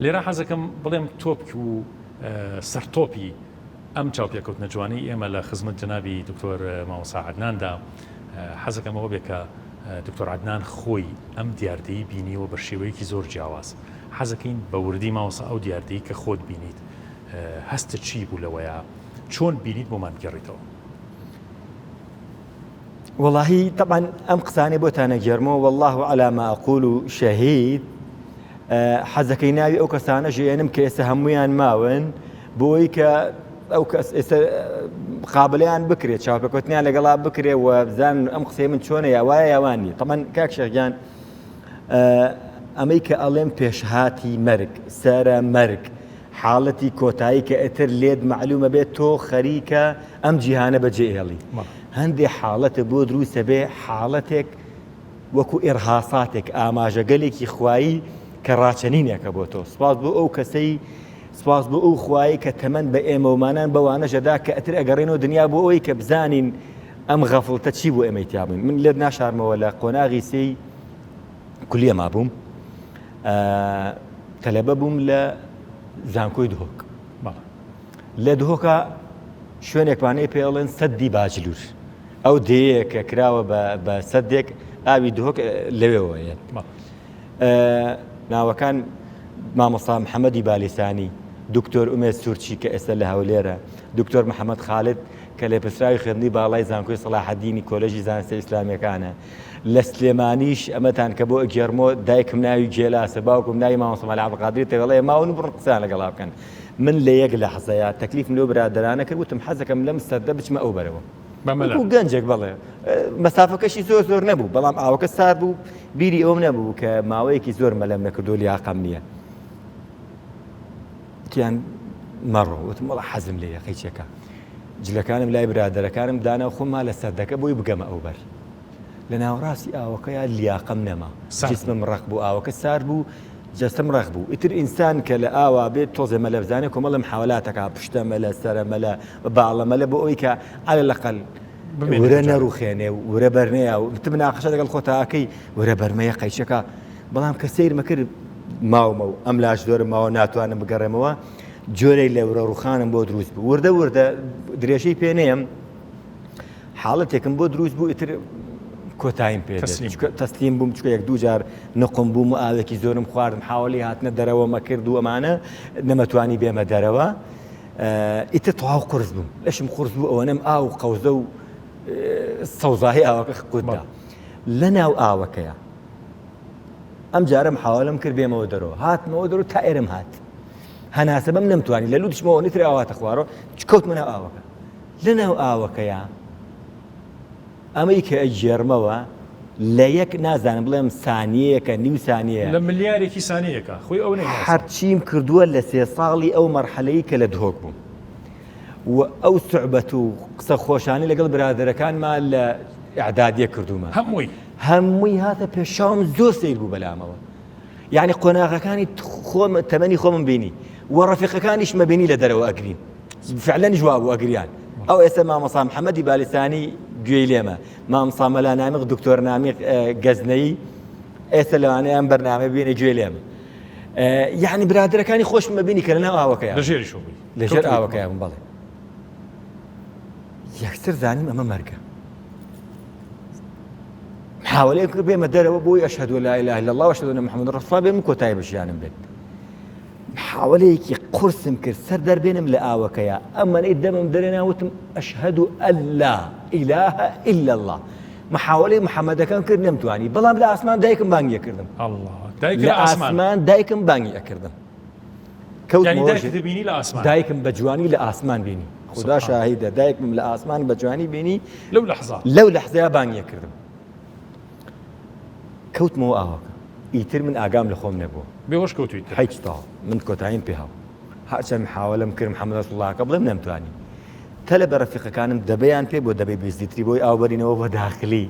لێرە حەزەکەم بڵێم تۆپک و سەرتۆپی ئەم چاوپێکەوتنە جوانی ئێمە لە خزمەت جەنابی دکتۆر مامۆستا عەدناندا حەزەکەمەوە بێت کە دکتۆر عەدنان خۆی ئەم دیاردەیی بینیوە بە شێوەیەکی زۆر جیاواز. حەزەکەین بە وردی مامۆستا ئەو دیاردەیی کە خۆت بینیت هەستە چی بوو لەوەیە، چۆن بینیت بۆمان گەڕیتەوە؟ والله طبعا ئەم قسانەی بۆتانە گێرمەوە والله على ما أقول شهيد. حەزەکەی ناوی ئەو کەسانە ژێنم کە ئێستا هەمویان ماون بۆی کە ئەو کەس ئێستا قابلیان بکرێت چاوپێکەوتنیان لەگەڵا بکرێ و بزان ئەم قسەی من چۆنە یا وایە یاوانی. طبعا کاک شێخگیان ئەمەی کە ئەڵێم پێشهاتی مەرگ سەرە مەرگ حاڵەتی کۆتایی کە ئەتر لێت معلومە بێت تۆ خەریکە ئەم جیهانە بەجێهێڵی. هەندێک حاڵەتە بۆ دروستە بێ حاڵەتێک وەکو ئێرهاساتێک ئاماژەگەلێکی خوایی کە ڕاچەنینێکە بۆ تۆ. سپاس بۆ ئەو کەسەی، سپاس بۆ ئەو خوایی کە تەمەن بە ئێمە ومانان بەوانەژەدا کە ئەتر ئەگەڕێنەوە دنیا بۆ ئەوەی کە بزانین ئەم غەفڵتە چی بۆ ئێمەی تیابووین. من لێت ناشارمەوە لە قۆناغی سێی کولیە مابووم، تەلەبە بووم لە زانکۆی دهۆک. لە دهۆکە شوێنێکوانەی پێڵێن سەدی باجلور، ئەو دەیە کە کراوە بە سەدێک ئاوی دهۆک لەوێەوەیە. ناوەکان مامۆستا محەممەدی بالیسانی، دکتۆر ئومێد سوورچی کە ئێستا لە هەولێرە، دکتۆر محەممەد خالد کە لێ پرسراوی خوێندنی باڵای زانکۆی سەلاحەدینی کۆلێژی زانستی ئیسلامیەکانە. لە سلێمانیش ئەمەتان کە بۆ ئەگێرمۆ دایکم ناوی جێلاسە، باوکم ناوی مامۆستا مەلا عەبدولقادری تەوێڵەیە ماون بڕ قسان لەگەڵا بکەن. من لە یەک لەحزەیە تەکلیفم لەو برادرانە کرد وتم حەزەکەم لەم سەدە بچمە ئەو بەرەوە. وەکو گەنجێک بەڵێ مەسافەکەشی زۆر نەبوو، بەڵام ئاوەکە سار بوو، بیری ئەوم نەبوو کە ماوەیەکی زۆر مەلەم نەکردو لیاقەم نییە. تیان مەڕۆ وتم وەڵا حەزم لێ یەقەی چێکە. جلەکانم لای برادەرەکانم دانا خۆمما لە سەردەکە بۆی بگەمە ئەو بەر. لە ناوەڕاستی ئاوەکەیە لیاقەم نەما، جسمم ڕق بوو، ئاوەکە سار بوو، جەستم ڕق بوو. ئیتر ئینسان کە لە ئاوا بێت تۆزێ مەلە بزانێت کۆمەڵم حاولاتەکە پشتە مەلە سەرە مەلە باڵە مەلە بۆ ئەوی کە عەلە لەقەل ورە نەڕوخێنێ و ورە بەرنەیە و تم ناقەشە لەگەڵ خۆتاکەی ورە بەرمەیە قەیچەکە. بەڵام کە سەیرمە کرد ماومە و ئەم لاش زۆرم ماوە ناتوانم بگەڕێمەوە، جۆرەی لە ورە ڕوخانم بۆ دروست بوو. وردە درێژەی پێ نەیەم، حاڵەتێکم بۆ دروست بوو، ئیتر کۆتاییم پێ تەسلیم بووم، چکە یەک دوو جار نقم بووم و ئاوێکی زۆرم خواردم، حاوەڵی هاتنە دەرەوەمە کرد و ئەمانە نەمەتوانی بێمە دەرەوە. ئیتر تەواو قورس بووم، لەشم قورس بوو، ئەوەنەم ئاو قەوزە و سەوزاهی ئاوەکە قوتدا لە ناو ئاوەکەیە. ئەم جارم حاوەڵم کرد بێمەوە دەرەوە، هاتمەوە دەرەوە تا ئێرم هات. هەناسە بەم نەمتوانی لە لوو دشمەوە نیتر ئاواتە خوارەوە کەوتمە ناو ئاوەکە. لە ناو ئاوەکەیە ئەمەی کە ئەگێرمەوە لە یەک نازانم بڵێم سانیەیەکە نیو سانیە لە ملیارێکی سانیەکە خۆی ئەو هەرچیم کردووە لە 3 ساڵی ئەو مەرحەلەی کە لە دهۆک بووم و ئەو سوعبەت و قسە خۆشانی لەگەڵ برادەرەکانمان لە ئەعدادیە کردومە. هەمووی هاتە پێشاوم زۆر سیر بوو بەلامەوە. یعنی قۆناغەکانی تەمەنی خۆمم بینی و ڕەفیقەکانیش مەبینی لە دەرەوە ئەگرین، فعلەن جواب بوو ئەگریان. ئەو ئێستا مامۆستا محەممەدی بالیسانی گوێی لێمە، مامۆستا مەلا نامیق دکتۆر نامیق گەزنەیی ئێستا لەوانەیە ئەم بەرنامە ببینە گوێی لێمە. یعنی برادەرەکانی خۆشم مەبینی کە لەناو ئاوەکەیە لەژێر ئاوەکەیە بم بەڵێ. یەکسەر زانیم ئەمە مەرگە. حاولەیە کرد بێمە دەرەوە بۆی ئەشهەدو لا ئیلاهە ئیلا الله وەشهەدو ئەنە محەممەدن ڕەسوڵ الله بێم کۆتایی بەژیانم بێت. حاولەیەکی قورسم کرد سەر دەربێنم لە ئاوەکەیە، ئەمەی دەمم دەرێناوتم ئەشهەدو ئەن لا ئیلاهە ئیلا الله. محاولەی محەممەدەکان کرد نەمتوانی، بەڵام لە ئاسمان دایکم بانگیە کردم. لە ئاسمان دایکم بانگیە کردم. دایکم بە جوانی لە ئاسمان بینی، خدا شاهیدە، دایکم لە ئاسمان بە جوانی بینی. لەو لەحزەیە بانگیە کردم. کەوتمەوە ئاوەکە، ئیتر من ئاگام لە خۆم نەبووە، بێهۆش کەوتویت هیچ تاڵ من کۆتاییم پێهاو. هەرچەند محاولەم کرد محەممەد ڕەسوڵڵاهەکە بڵێم نەمتوانی. تەلە بە ڕەفیقەکانم دەبەیان پێ بۆ دەبێ 20 لیتری بۆی ئاوبەرینەوە بە داخلی.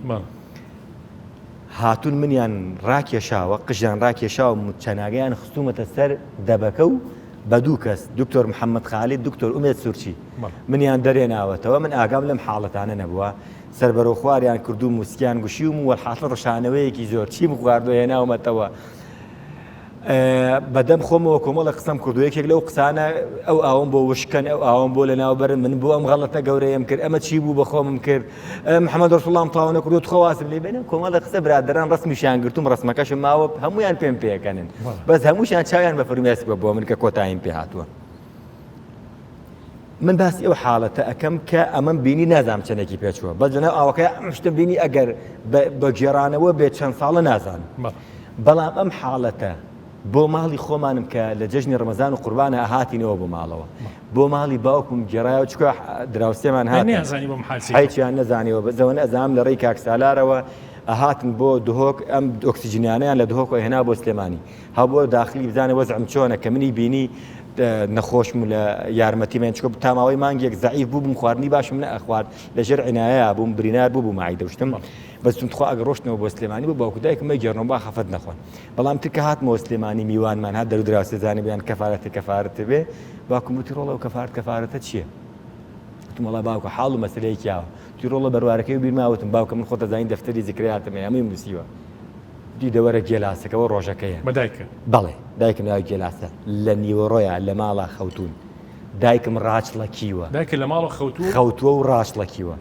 هاتوون منیان ڕاکێشاوە، قژیان ڕاکێشاوە چەناگەیان خستومەتە سەر دەبەکە و بە دوو کەس، دکتۆر محەممەد خالید، دکتۆر ئومێد سوورچی منیان دەرێناوەتەوە. من ئاگام لەم حاڵەتانە نەبووە، سەربەرەو خواريان كردو موسكيان قشيوم والحاصل رشانوي كي زور شي مخواردو هنا ومتوا بەدەم خۆمەوە کۆمەڵە قسەم کردو یەکێک لەو قسانە ئەو ئاوم بۆ وشکەن ئەو ئاوم بۆ لە ناوبەر من بۆ ئەم غەڵەتە گەورەیەم کرد ئەمە چی بوو بە خۆمم کرد محەممەد ڕسوڵڵام تاوانە کردوت خۆواسم لێ بێنم کۆمەڵە قسە برادران ڕسمیشیان گرتوم ڕسمەکەشم ماوە هەمویان پێم پێەکەنن بەس هەمووشیان چاویان بە فەرمیاس بۆ من کە کۆتاییم پێ هاتووە من باسی ئەو حاڵەتە ئەەکەم کە ئەمەم بینی نازام چەندێکی پێچووە بەس لەناو ئاوەکەی ئەمشتم بینی ئەگەر بە گێڕانەوە بێت چەند ساڵە نازان بەڵام ئەم حاڵەتە بۆ ماڵی خۆمانم کە لە جەژنی ڕەمەزان و قوربانە ئاهاتینەوە بۆ ماڵەوە بۆ ماڵی باوکم گێڕایەوە چکە دراوسێمان هاتیان نەزانیەوە بەزەوەن ئەزام لە ڕێی کاکسالارەوە ئاهاتن بۆ دهۆک ئەم ئۆکسیجنیانیان لە دهۆک هێنا بۆ سلێمانی هەبوو داخلی بزانە وەزعم چۆنە کە منی بینی نەخۆشم لە یارمەتی من چکە تاماوەی مانگێک زعیف بووم خواردنی باشم نە ئەخوارد لەژێر عنایە بووم برینار بوو معی دەشتم بەستم خوا ئەگە ڕۆشتنەوە بۆ سلێمانی بوو باوکو دایکم گێڕنەوە با خەفەت نەخۆن بەڵام ترکە هاتمەوە سلێمانی میوانمان هات دەرودراوسێ زانێ بیان کەفارەتە بێ باوکم وتی ڕۆڵە و کەفارەتە چییە؟ وتم وەڵا باوکە حاڵ و مەسلەیەکیاوە توی ڕۆڵە بەروارەکەی و بیرماوتم باوکە من خۆتە زانین دەفتەری زیکراتمێ هەمووی نووسیوە دیدەوەرە گێلاسەکەەوە ڕۆژەکەیە بەدایکە بەڵێ دایکم ناوی گێلاسە لە نیوەڕۆیە لە ماڵا خەوتون دایکم ڕاچڵەکیوە دایکە لە ماڵە خەوتووە و ڕاچڵەکیوە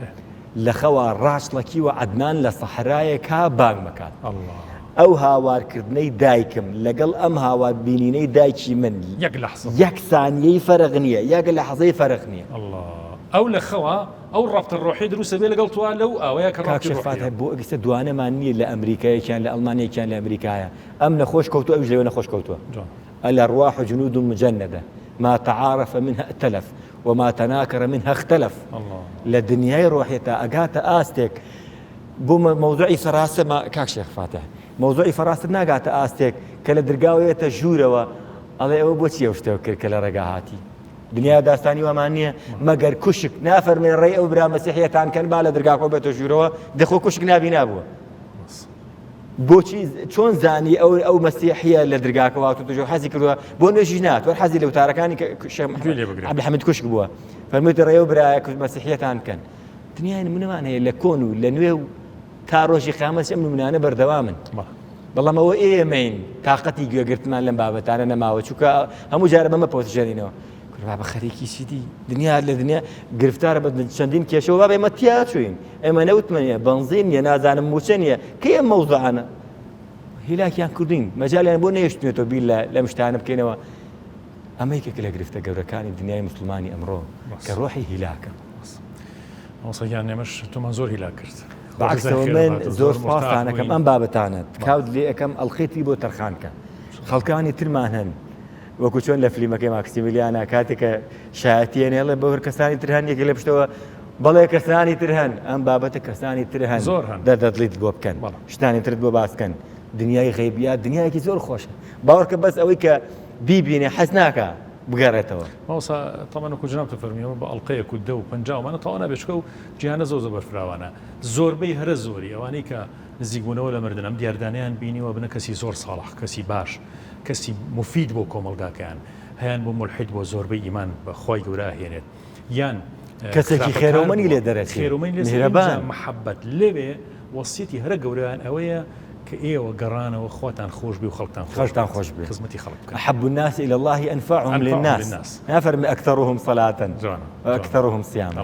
لە خەوا ڕاچڵەکیوە عەدنان لە سەحرایە کا بانگ مەکات ئەو هاوارکردنەی دایکم لەگەڵ ئەم هاوار بینینەی دایکی من یەک سانیەی فەرق نییە یەک لەحەزەی فەرق نییە ئەو لە خەوا ئەو ڕەفتە ڕۆحی دروستە بێ لەگەڵ توان لەو ئەوەیە کە ڕاکشفاتە بۆ ئەگەستە دوانەمان نییە لە ئەمریکایەکیان لە ئەڵمانیەکیان لە ئەمریکایە ئەم نەخۆش کەوتو ئەوش لەوێ نەخۆش کەوتووە الأرواح جنود مجندة ما تعارف منها ائتلف وما تناكر منها اختلف لە دنیای ڕۆحێتە ئەگاتە ئاستێک بۆ مەوضوعی فەراسە کاک شێخ فاتح مەوضوعی فەراست ناگاتە ئاستێک کە لە دەرگاوێتە ژوورەوە ئەڵێ ئەوە بۆچی ئەو شتەوە کرد کە لە ڕێگا هاتی دنیا داستانی وەمان نییە مەگەر کوشک نافەرمێن ڕێی ئەو برا مەسیحیەتان کەن با لە دەرگاکۆ بێتە ژوورەوە دەخۆ کوشک نابی نابووە بۆچی چۆن زانی ئەو مەسیحیە لە دەرگاکە هاتووە حەزی کردووە بۆ نوێژی ناتوە حەزی لە وتارەکانی عەبدولحەمید کوشک بووە فەرموویەتی ڕێی ئەو برایە مەسیحیەتان کەن دنیای نمونەمان هەیە لە کۆن و لە نوێ و تا ڕۆژی قیامەت ئەم نمونانە بەردەوامن بەڵام ئەوە ئێمەین تااقەتی گوێگرتمان لەم بابەتانە نەماوە چووکە هەموو جارە بەمە پۆتژێنینەوە بە خەریکی چیدی دنیا لە دنیا گرفتارە بە چەندین کێشەوە با ئێمە تیا چوین ئێمە نەوتمانە بەنزین نیە نازانم موچە نییە کە ئەم مەوزوعانە هیلاکیان کردین مەجالیان بۆ نەیشتێتەوە بیر لە مشتانە بکەینەوە ئەمە یەکێک لە گرفتە گەورەکانی دنیای مسلمانی ئەمڕۆ کە ڕۆحی هیلاکە ئەوسەیان نێمەش تۆمان زۆر هیلا کرد بەعکسەوە من زۆر سپاسانەکەم ئەم بابەتانە کاوت لێ ئەەکەم ئەڵخێتی بۆ تەرخانکە خەڵکانی ترمان هەن وەکو چۆن لە فلیمەکەی ماکسیمیلیانە کاتێکە شایەتیێنێڵێ بەور کەسانی تر هەن یەکێک لە پشتەوە بەڵێ کەسانی تر هەن ئەم بابەتە کەسانی تر هەن دەدەدڵیت بۆ بکەن شتانی ترت بۆ باسکەن دنیای غەیبیات دنیایەکی زۆر خۆشە باوەڕکە بەس ئەوەی کە بیبینێ حەز ناکە بگەڕێتەوە ماوەسا تەمەنە کوجناب تفەرمیەوە بە ئەڵلقەیەک و 10 و 50 تەوانا بێچکە و جیهانە زۆر زۆر بەرفراوانە زۆربەی هەرە زۆری ئەوانەی کە نزیکبوونەوە لە مردن ئەم دیاردانیان بینیوە بنە کەسی زۆر ساڵح کەسی باش کەسی مفید بۆ کۆمەڵگاکەیان هەیان بۆ ملحید بۆ زۆربەی ئیمان بە خۆی گەورە هێنێت یان کەسێکی خێرەومەنی لێ دەرەچێت خێرەومەنی لێ محەبەت لێوێ وەسیەتی هەرە گەورەیان ئەوەیە کە ئێوە گەڕانەوە خواتان خۆش بێ و خەڵکتان خۆش بێ خزمەتی خەڵک بکەن أحب الناس إلى الله أنفعهم للناس نافرمي أكثرهم صلاة وأكثرهم صياما